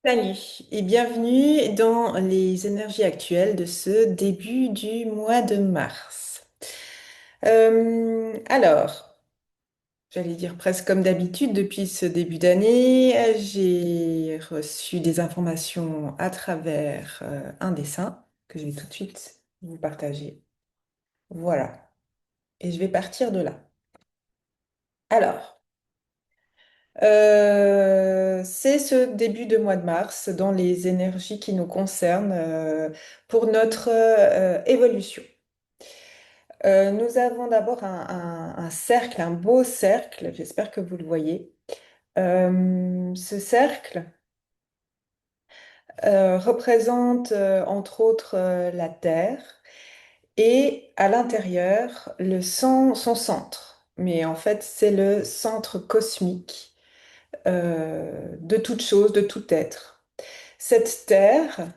Salut et bienvenue dans les énergies actuelles de ce début du mois de mars. Alors, j'allais dire presque comme d'habitude, depuis ce début d'année, j'ai reçu des informations à travers un dessin que je vais tout de suite vous partager. Voilà, et je vais partir de là. Alors, c'est ce début de mois de mars dans les énergies qui nous concernent pour notre évolution. Nous avons d'abord un cercle, un beau cercle, j'espère que vous le voyez. Ce cercle représente entre autres la Terre et à l'intérieur son centre. Mais en fait, c'est le centre cosmique de toute chose, de tout être. Cette terre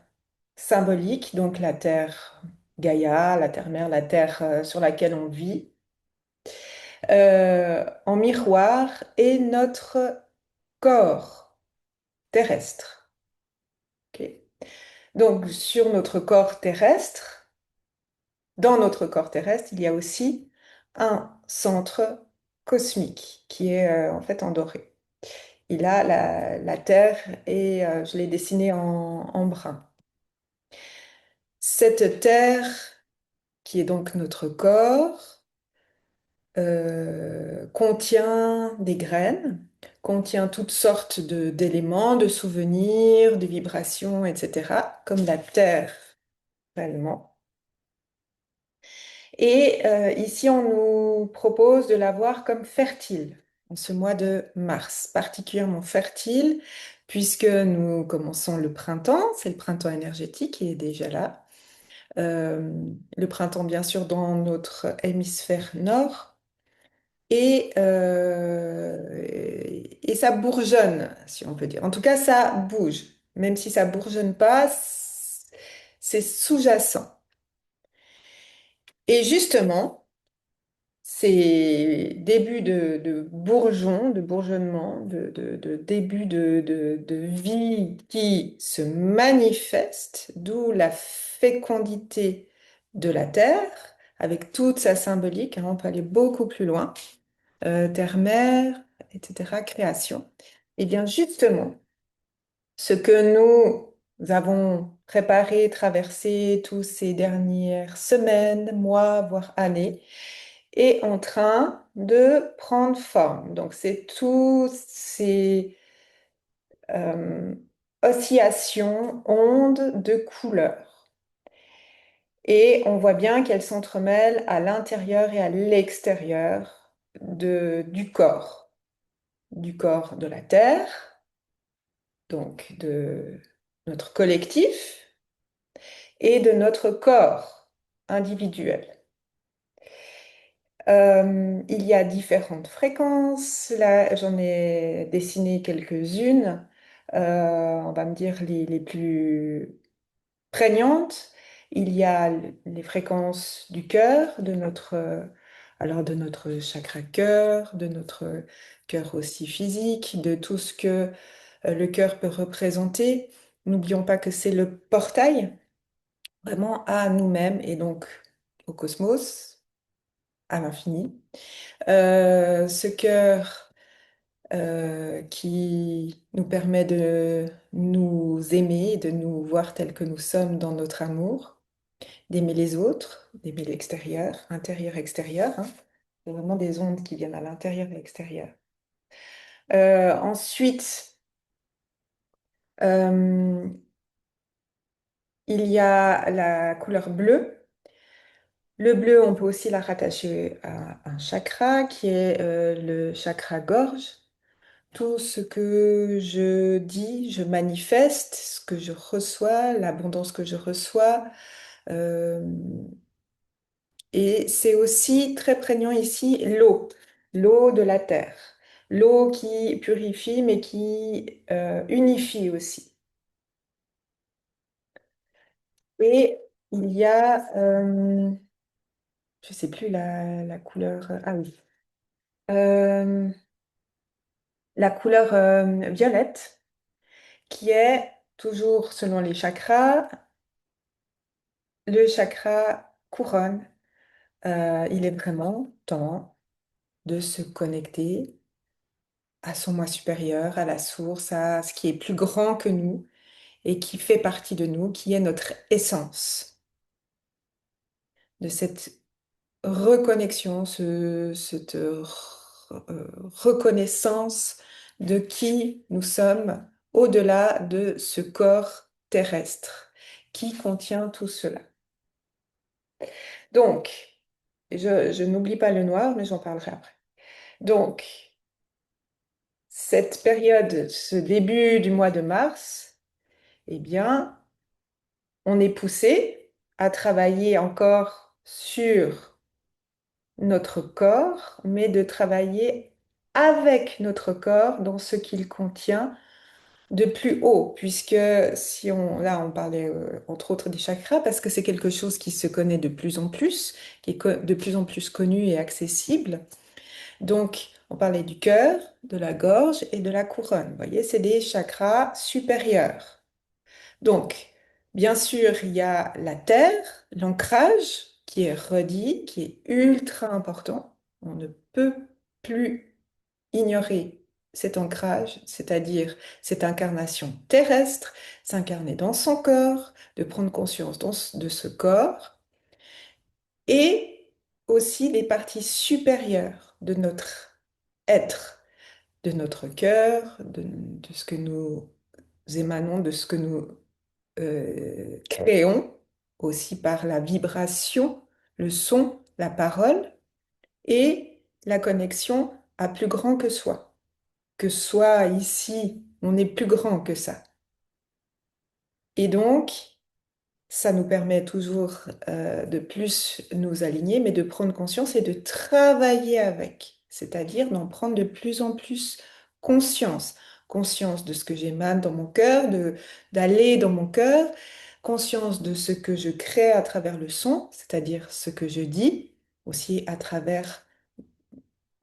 symbolique, donc la terre Gaïa, la terre-mère, la terre sur laquelle on vit, en miroir est notre corps terrestre. Ok. Donc sur notre corps terrestre, dans notre corps terrestre, il y a aussi un centre cosmique qui est en fait en doré. Il a la Terre et je l'ai dessiné en brun. Cette terre, qui est donc notre corps, contient des graines, contient toutes sortes d'éléments, de souvenirs, de vibrations, etc., comme la terre réellement. Et ici, on nous propose de la voir comme fertile en ce mois de mars, particulièrement fertile, puisque nous commençons le printemps, c'est le printemps énergétique qui est déjà là. Euh, le printemps, bien sûr, dans notre hémisphère nord. Et ça bourgeonne, si on peut dire. En tout cas, ça bouge. Même si ça bourgeonne pas, c'est sous-jacent. Et justement, ces débuts de bourgeon, de bourgeonnement, de début de vie qui se manifeste, d'où la fécondité de la Terre, avec toute sa symbolique, hein, on peut aller beaucoup plus loin, terre-mère, etc., création. Et bien justement, ce que nous avons préparé, traversé tous ces dernières semaines, mois, voire années, est en train de prendre forme. Donc, c'est tous ces euh, oscillations, ondes de couleurs. Et on voit bien qu'elles s'entremêlent à l'intérieur et à l'extérieur du corps de la Terre, donc de notre collectif, et de notre corps individuel. Il y a différentes fréquences. Là, j'en ai dessiné quelques-unes. On va me dire les plus prégnantes. Il y a les fréquences du cœur, alors de notre chakra cœur, de notre cœur aussi physique, de tout ce que le cœur peut représenter. N'oublions pas que c'est le portail vraiment à nous-mêmes et donc au cosmos, à l'infini. Ce cœur qui nous permet de nous aimer, de nous voir tels que nous sommes dans notre amour, d'aimer les autres, d'aimer l'extérieur, intérieur, extérieur, hein. C'est vraiment des ondes qui viennent à l'intérieur et à l'extérieur. Ensuite, euh, il y a la couleur bleue. Le bleu, on peut aussi la rattacher à un chakra qui est le chakra gorge. Tout ce que je dis, je manifeste, ce que je reçois, l'abondance que je reçois. euh, et c'est aussi très prégnant ici l'eau, l'eau de la terre. L'eau qui purifie mais qui unifie aussi. Et il y a, je sais plus la couleur, ah oui, Euh, la couleur violette qui est, toujours selon les chakras, le chakra couronne. Il est vraiment temps de se connecter à son moi supérieur, à la source, à ce qui est plus grand que nous et qui fait partie de nous, qui est notre essence. De cette reconnexion, cette reconnaissance de qui nous sommes au-delà de ce corps terrestre qui contient tout cela. Donc, je n'oublie pas le noir, mais j'en parlerai après. Donc, cette période, ce début du mois de mars, eh bien, on est poussé à travailler encore sur notre corps, mais de travailler avec notre corps dans ce qu'il contient de plus haut, puisque si on, là, on parlait entre autres des chakras, parce que c'est quelque chose qui se connaît de plus en plus, qui est de plus en plus connu et accessible. Donc, on parlait du cœur, de la gorge et de la couronne. Vous voyez, c'est des chakras supérieurs. Donc, bien sûr, il y a la terre, l'ancrage, qui est redit, qui est ultra important. On ne peut plus ignorer cet ancrage, c'est-à-dire cette incarnation terrestre, s'incarner dans son corps, de prendre conscience de ce corps, et aussi les parties supérieures de notre être, de notre cœur, de ce que nous émanons, de ce que nous créons aussi par la vibration, le son, la parole et la connexion à plus grand que soi. Que soi ici, on est plus grand que ça. Et donc, ça nous permet toujours de plus nous aligner, mais de prendre conscience et de travailler avec, c'est-à-dire d'en prendre de plus en plus conscience. Conscience de ce que j'émane dans mon cœur, d'aller dans mon cœur, conscience de ce que je crée à travers le son, c'est-à-dire ce que je dis, aussi à travers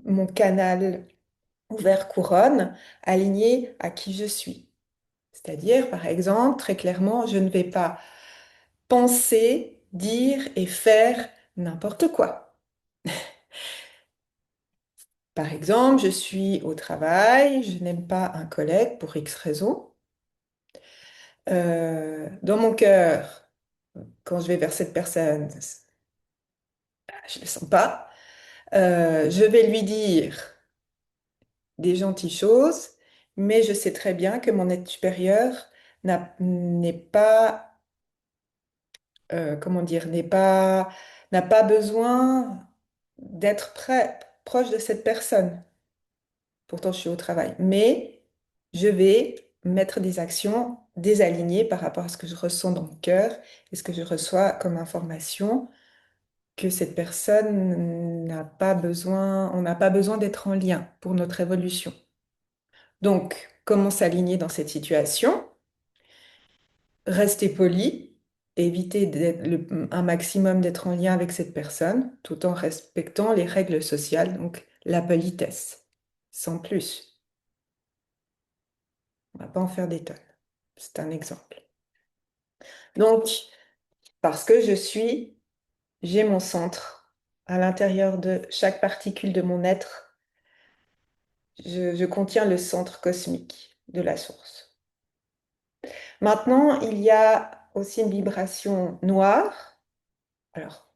mon canal ouvert couronne, aligné à qui je suis. C'est-à-dire, par exemple, très clairement, je ne vais pas penser, dire et faire n'importe quoi. Par exemple, je suis au travail, je n'aime pas un collègue pour X raison. Dans mon cœur, quand je vais vers cette personne, je ne le sens pas. Je vais lui dire des gentilles choses, mais je sais très bien que mon être supérieur n'est pas, comment dire, n'a pas besoin d'être proche de cette personne. Pourtant, je suis au travail. Mais je vais mettre des actions désalignées par rapport à ce que je ressens dans mon cœur et ce que je reçois comme information, que cette personne n'a pas besoin, on n'a pas besoin d'être en lien pour notre évolution. Donc, comment s'aligner dans cette situation? Rester poli, éviter un maximum d'être en lien avec cette personne, tout en respectant les règles sociales, donc la politesse, sans plus. On va pas en faire des tonnes. C'est un exemple. Donc, parce que j'ai mon centre à l'intérieur de chaque particule de mon être, je contiens le centre cosmique de la source. Maintenant, il y a aussi une vibration noire. Alors,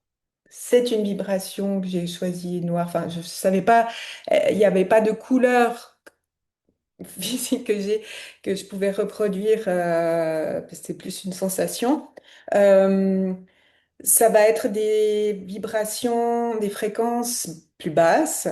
c'est une vibration que j'ai choisie noire. Enfin, je ne savais pas, il n'y avait pas de couleur physique que je pouvais reproduire. C'est plus une sensation. Euh, Ça va être des vibrations, des fréquences plus basses.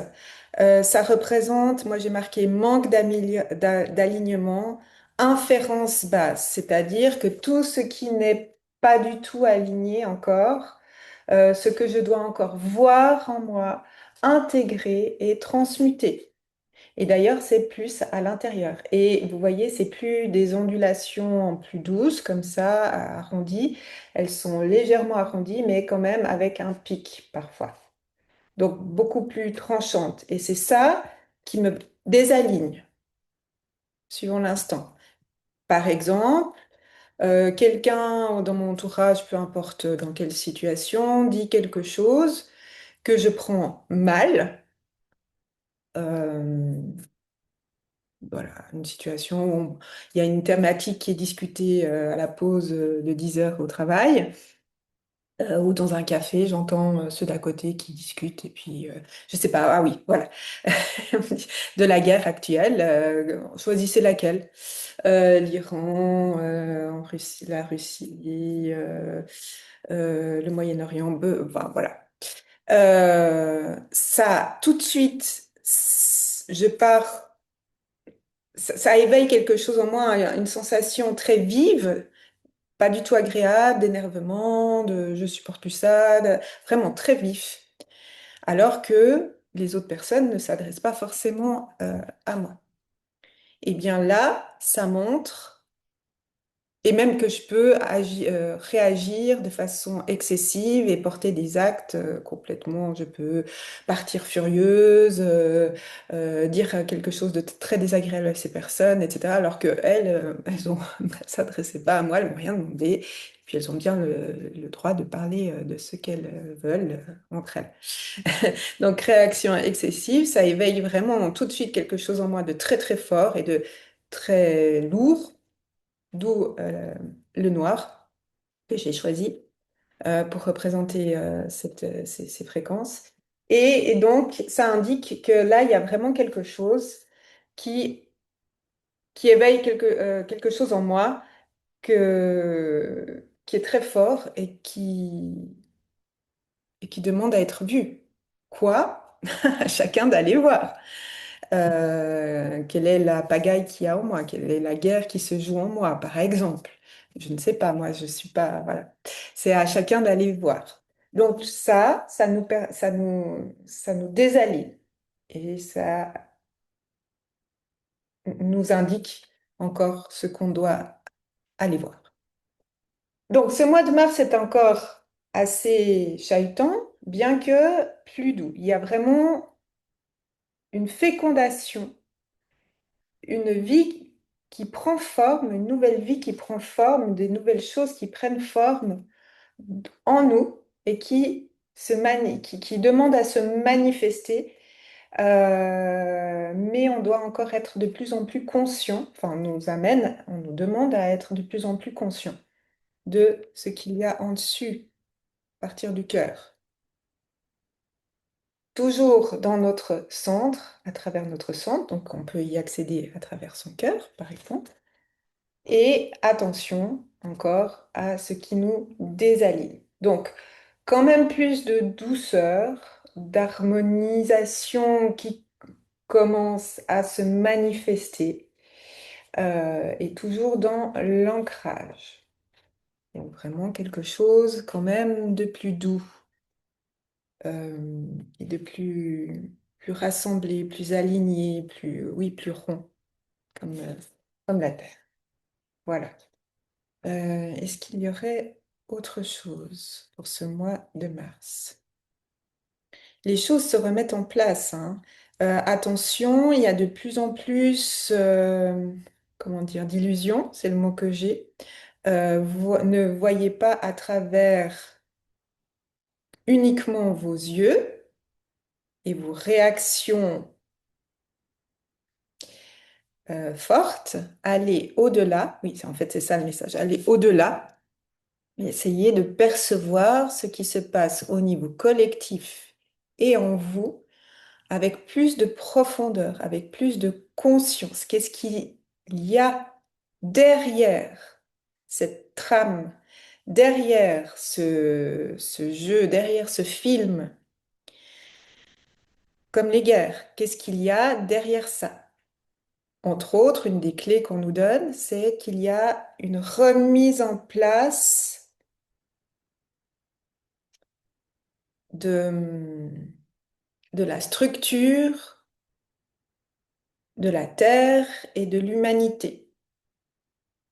Ça représente, moi j'ai marqué manque d'alignement, inférence basse, c'est-à-dire que tout ce qui n'est pas du tout aligné encore, ce que je dois encore voir en moi, intégrer et transmuter. Et d'ailleurs, c'est plus à l'intérieur. Et vous voyez, c'est plus des ondulations plus douces, comme ça, arrondies. Elles sont légèrement arrondies, mais quand même avec un pic parfois. Donc, beaucoup plus tranchantes. Et c'est ça qui me désaligne, suivant l'instant. Par exemple, quelqu'un dans mon entourage, peu importe dans quelle situation, dit quelque chose que je prends mal. Euh, voilà, une situation où il y a une thématique qui est discutée à la pause de 10 heures au travail. Ou dans un café, j'entends ceux d'à côté qui discutent et puis je sais pas, ah oui, voilà, de la guerre actuelle. Choisissez laquelle? L'Iran, en Russie, la Russie, le Moyen-Orient, enfin, voilà. Ça, tout de suite, je pars. Ça éveille quelque chose en moi, une sensation très vive, pas du tout agréable, d'énervement, de je supporte plus ça, vraiment très vif. Alors que les autres personnes ne s'adressent pas forcément à moi. Et bien là, ça montre, et même que je peux réagir de façon excessive et porter des actes complètement, je peux partir furieuse, dire quelque chose de très désagréable à ces personnes, etc. Alors que elles, elles ont, elles s'adressaient pas à moi, elles m'ont rien demandé. Puis elles ont bien le droit de parler de ce qu'elles veulent entre elles. Donc, réaction excessive, ça éveille vraiment tout de suite quelque chose en moi de très très fort et de très lourd, d'où le noir que j'ai choisi pour représenter ces fréquences. Et donc, ça indique que là, il y a vraiment quelque chose qui, qui éveille quelque chose en moi qui est très fort et qui demande à être vu. Quoi? À chacun d'aller voir. Quelle est la pagaille qu'il y a en moi? Quelle est la guerre qui se joue en moi, par exemple? Je ne sais pas, moi, je suis pas, voilà. C'est à chacun d'aller voir. Donc ça nous désaligne et ça nous indique encore ce qu'on doit aller voir. Donc ce mois de mars est encore assez chahutant, bien que plus doux. Il y a vraiment une fécondation, une vie qui prend forme, une nouvelle vie qui prend forme, des nouvelles choses qui prennent forme en nous et qui demandent à se manifester. Mais on doit encore être de plus en plus conscient, enfin on nous demande à être de plus en plus conscient de ce qu'il y a en dessus, à partir du cœur. Toujours dans notre centre, à travers notre centre, donc on peut y accéder à travers son cœur, par exemple. Et attention encore à ce qui nous désaligne. Donc, quand même plus de douceur, d'harmonisation qui commence à se manifester, et toujours dans l'ancrage. Donc, vraiment quelque chose quand même de plus doux, et de plus rassemblé, plus aligné, oui, plus rond, comme, euh, comme la Terre. Voilà. Est-ce qu'il y aurait autre chose pour ce mois de mars? Les choses se remettent en place, hein. Attention, il y a de plus en plus, comment dire, d'illusions, c'est le mot que j'ai. Ne voyez pas à travers uniquement vos yeux et vos réactions fortes. Allez au-delà. Oui, en fait, c'est ça le message. Allez au-delà. Essayez de percevoir ce qui se passe au niveau collectif et en vous avec plus de profondeur, avec plus de conscience. Qu'est-ce qu'il y a derrière cette trame, derrière ce jeu, derrière ce film, comme les guerres? Qu'est-ce qu'il y a derrière ça? Entre autres, une des clés qu'on nous donne, c'est qu'il y a une remise en place de de la structure de la Terre et de l'humanité.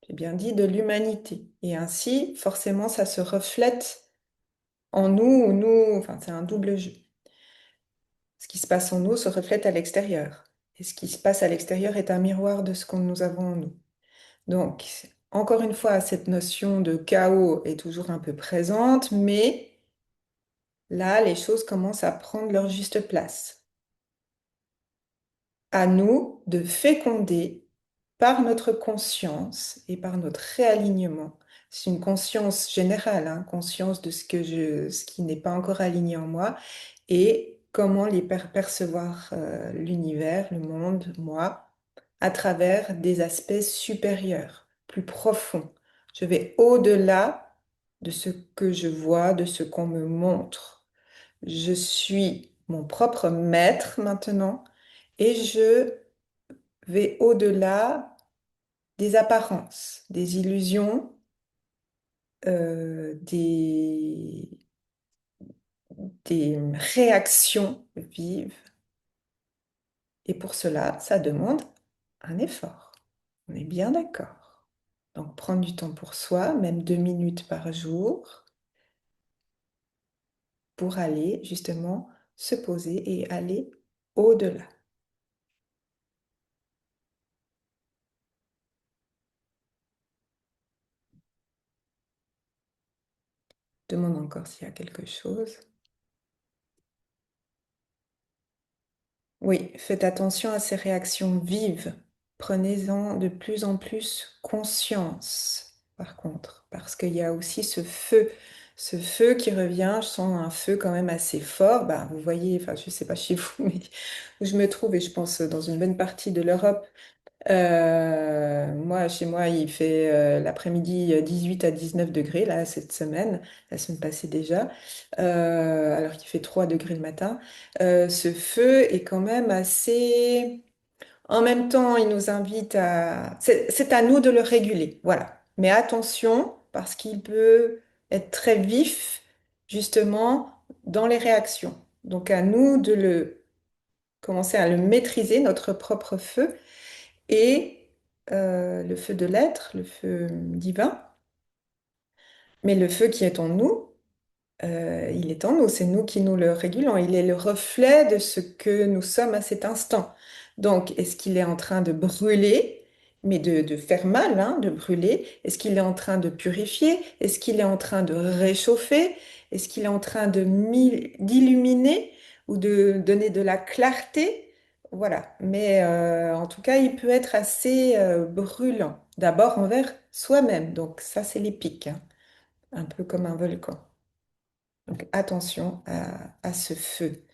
J'ai bien dit de l'humanité. Et ainsi, forcément, ça se reflète en nous, ou nous, enfin, c'est un double jeu. Ce qui se passe en nous se reflète à l'extérieur. Et ce qui se passe à l'extérieur est un miroir de ce que nous avons en nous. Donc, encore une fois, cette notion de chaos est toujours un peu présente, mais là, les choses commencent à prendre leur juste place. À nous de féconder par notre conscience et par notre réalignement. C'est une conscience générale, hein, conscience de ce qui n'est pas encore aligné en moi et comment les percevoir l'univers, le monde, moi, à travers des aspects supérieurs, plus profonds. Je vais au-delà de ce que je vois, de ce qu'on me montre. Je suis mon propre maître maintenant et je vais au-delà des apparences, des illusions, des, des réactions vives. Et pour cela, ça demande un effort. On est bien d'accord. Donc prendre du temps pour soi, même 2 minutes par jour, pour aller justement se poser et aller au-delà. Demande encore s'il y a quelque chose. Oui, faites attention à ces réactions vives. Prenez-en de plus en plus conscience, par contre, parce qu'il y a aussi ce feu qui revient. Je sens un feu quand même assez fort. Bah, vous voyez, enfin, je ne sais pas chez vous, mais où je me trouve, et je pense dans une bonne partie de l'Europe, moi, chez moi, il fait l'après-midi 18 à 19 degrés, là, cette semaine, la semaine passée déjà, alors qu'il fait 3 degrés le matin. Ce feu est quand même assez... En même temps, il nous invite à... C'est à nous de le réguler, voilà. Mais attention, parce qu'il peut être très vif, justement, dans les réactions. Donc, à nous de le commencer à le maîtriser, notre propre feu et le feu de l'être, le feu divin. Mais le feu qui est en nous, il est en nous, c'est nous qui nous le régulons. Il est le reflet de ce que nous sommes à cet instant. Donc, est-ce qu'il est en train de brûler, mais de faire mal, hein, de brûler? Est-ce qu'il est en train de purifier? Est-ce qu'il est en train de réchauffer? Est-ce qu'il est en train d'illuminer ou de donner de la clarté? Voilà. Mais en tout cas, il peut être assez brûlant. D'abord envers soi-même. Donc, ça, c'est les pics, hein, un peu comme un volcan. Donc attention à ce feu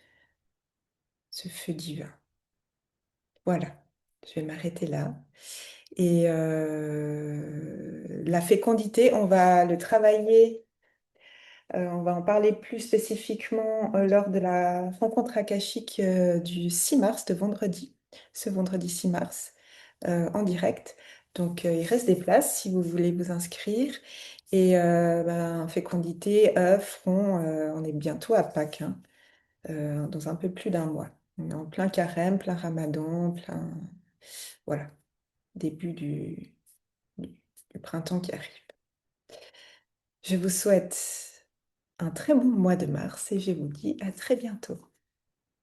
divin. Voilà, je vais m'arrêter là. Et la fécondité, on va le travailler, on va en parler plus spécifiquement lors de la rencontre akashique du 6 mars, de vendredi, ce vendredi 6 mars, en direct. Donc il reste des places si vous voulez vous inscrire. Et ben, fécondité, œufs, front, on est bientôt à Pâques, hein. Dans un peu plus d'un mois. On est en plein carême, plein ramadan, plein... Voilà, début du- du printemps qui arrive. Je vous souhaite un très bon mois de mars et je vous dis à très bientôt.